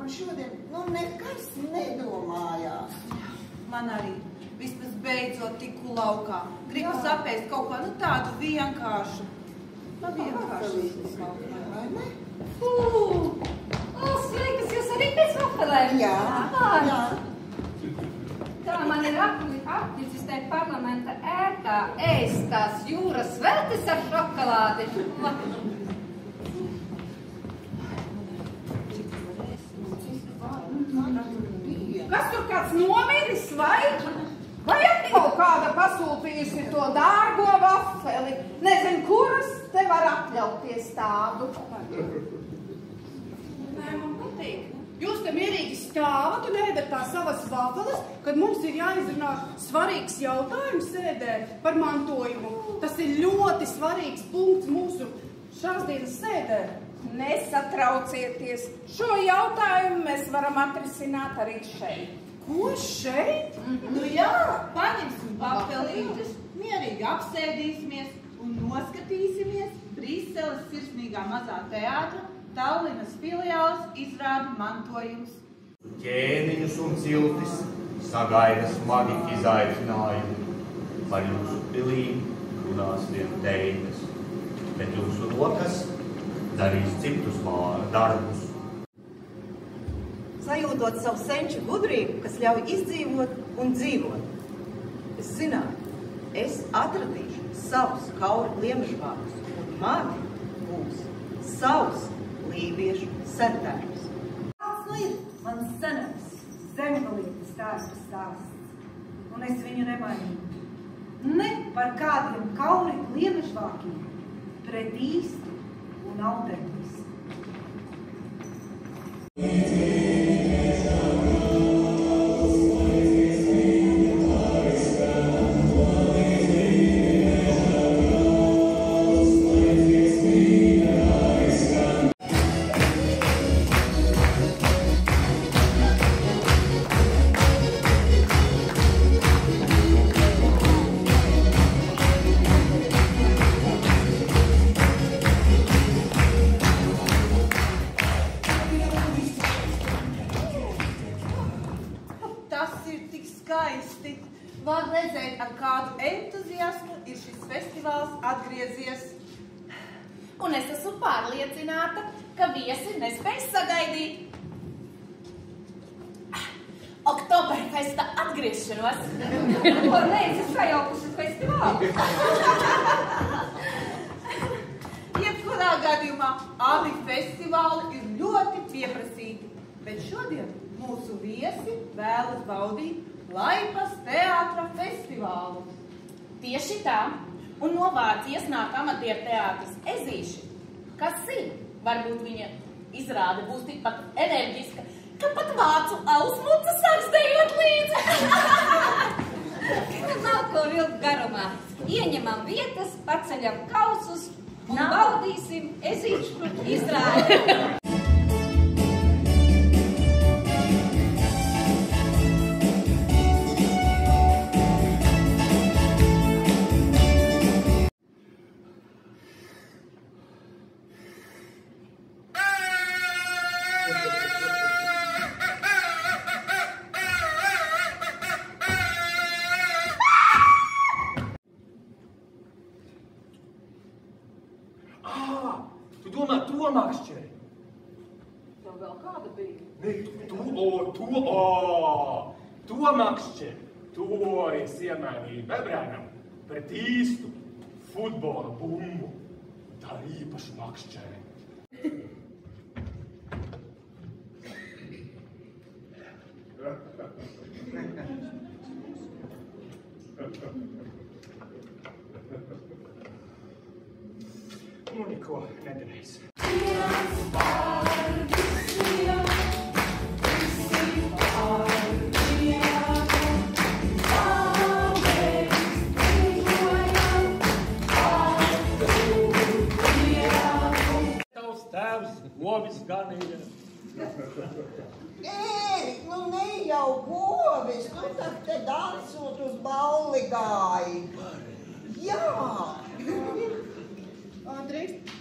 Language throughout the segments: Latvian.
man šodien, nekas nedomājās. Man arī. Vismaz beidzot tiku laukā. Gribu sapēst kaut ko, tādu vienkāršu. Vai ne? Sveikas, jūs arī pēc vafelēm? Jā. Tā man ir apnicis te parlamenta ēkā ēst tās jūras veltes ar šokolādi. Kas tur kāds nomiris, vai? Vai atkal kāda pasūtījusi to dārgo vafeli? Nezinu, kuras te var atļauties tādu. Nē, man patīk. Jūs te mierīgi stāvat un ēdat tās savas vafeles, kad mums ir jāizrunā svarīgs jautājums sēdē par mantojumu. Tas ir ļoti svarīgs punkts mūsu šās dienas sēdē. Nesatraucieties. Šo jautājumu mēs varam atrisināt arī šeit. Ko šeit? Jā, paņemsim papelītes, mierīgi apsēdīsimies un noskatīsimies Brīseles sirsnīgā mazā teātra Tallinas filiāles izrādi mantojums. Ķēniņus un ciltis sagaida smagi izaicinājumi. Par jūsu pilīm runās vien teikas, bet jūsu rokas darīs citus darbus. Sajūtot savu senču gudrību, kas ļauj izdzīvot un dzīvot. Es zināju, es atradīšu savus kauri gliemežvārdus, un mani būs savs lībiešu sentērs. Kāds ir mans senais zemgalītes stāsts, un es viņu nemainīju. Ne par kādiem kauri gliemežvākiem, pret īstu un autentisku. Var redzēt, ar kādu entuziasmu ir šis festivāls atgriezies. Un es esmu pārliecināta, ka viesi nespēj sagaidīt Oktoberfesta atgriešanos. Ko neesi sajaukusi festivālu? Jebkurā gadījumā abi festivāli ir ļoti pieprasīti, bet šodien mūsu viesi vēlas baudīt Laipas teātra festivālu. Tieši tā, un no Vācijas nāk amatieru teātris Ezīši. Kas zina, varbūt viņa izrāde būs tikpat enerģiska, ka pat vācu ausmuca sāks dejot līdzi. Nav ko vilkt garumā. Ieņemam vietas, paceļam kausus un baudīsim Ezīšu izrādi. Tu domā to makšķeri? Tev vēl kāda bija? To makšķeri. To es iemainīju bebrēnam pret īstu futbola bumbu. Tā ir īpaša makšķeri. Nu, neko nedarīs. Tavs tēvs, govis ganīja. Nu ne jau govis, tu tak te dansot uz balli gāji. Jā.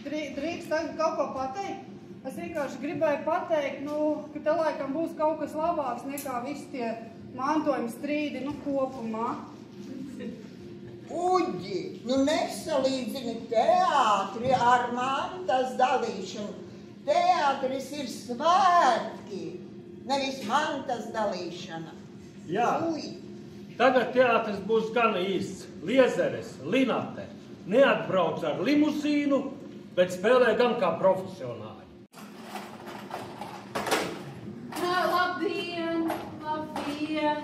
Drīkst tagad kaut ko pateikt? Es vienkārši gribēju pateikt, ka te laikam būs kaut kas labāks nekā visi tie mantojuma strīdi, kopumā. Uģi, nesalīdzini teātri ar mantas dalīšanu. Teātris ir svētki, nevis mantas dalīšana. Jā, tagad teātris būs gan īsts. Liezeres, Linate neatbrauc ar limusīnu, bet spēlē gan kā profesionāli. Labdien, labdien!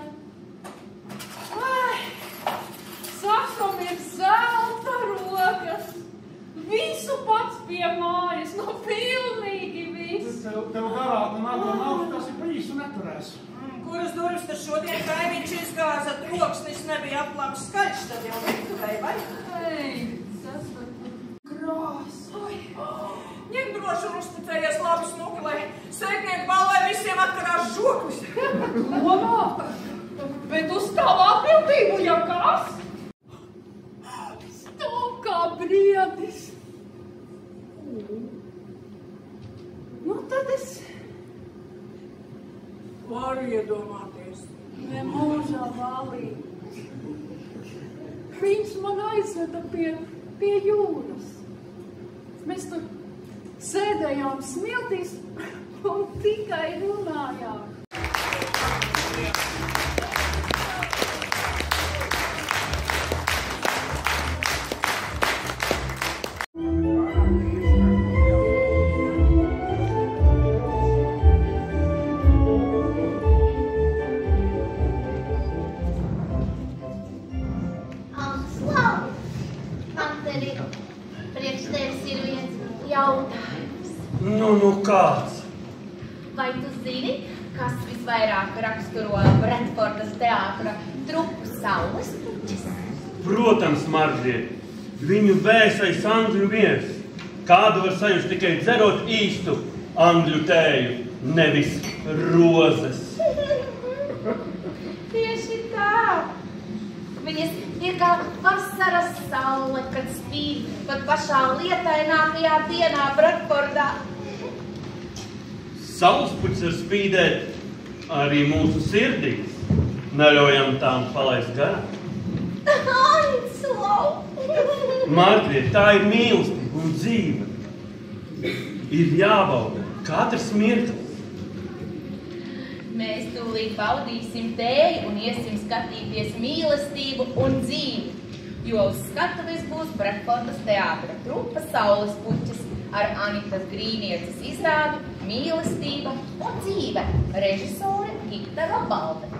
Sakam ir zelta rokas! Visu pats pie mājas, pilnīgi viss! Tev garāk un nav, tas ir pa īsu neturēs. Kuras durvis tad šodien kaimiņš izgāza, troksnis nebija aplāps skaļš, tad jau neturēja, vai? Ei, sasvatu. Krāsa! Ņem droši un uzticējies labi smuklē. Sētnieku balvai visiem atkarās žoklis. Lomā! Bet uz tavu atbildību, ja kas? Stāv kā briedis. Tad es varu iedomāties. Ne mūžā valī. Viņš man aizveda pie jūras. Mēs tur sēdējām smiltīs un tikai runājām. Kāds? Vai tu zini, kas visvairāk raksturo Bredfordas teātra trupu Saules puķis? Protams, Marģiet, viņu vēsais angļu miers. Kādu var sajust tikai dzerot īstu angļu tēju, nevis rozes. Tieši tā. Viņas ir kā vasaras saule, kad spīd pat pašā lietainākajā dienā Bredfordā. Saulespuķis var spīdēt arī mūsu sirdīs. Neļaujam tām palaist garām. Marģiet, tā ir mīlestība un dzīve. Ir jābauda katrs mirklis. Mēs tūlīt baudīsim tēju un iesim skatīties mīlestību un dzīvi, jo uz skatuves būs Bredfordas teātra trupa Saulespuķis ar Anitas Grīnieces izrādu Mīlestība un dzīve, režisore Gita Rabalde.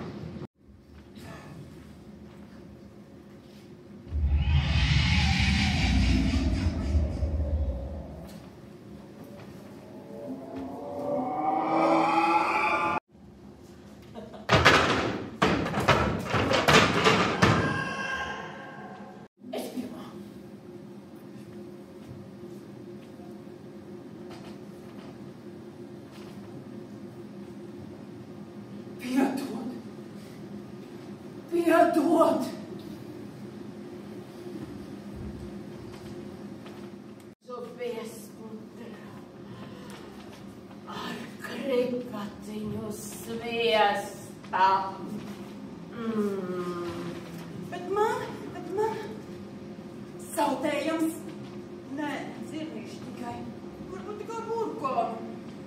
Piedod! Tu piesputi ar kripatiņu sviestā. Bet man sautējams, nē, dzirnīši tikai, varbūt tikai burkānu,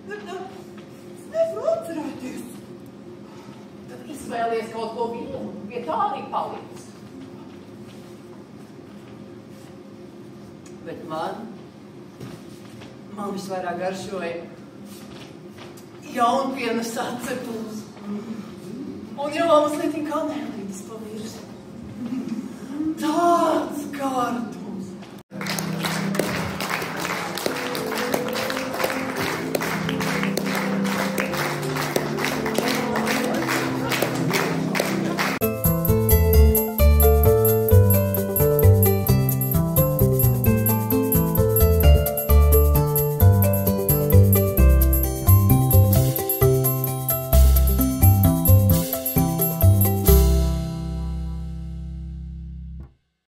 bet es nevaru atcerēties. Tad izvēlies kaut ko vienu, pie tā arī palīdz. Bet man visvairāk garšoja jaunpienas atcepums. Un jau mums netika kanēlītes pa virsu. Tā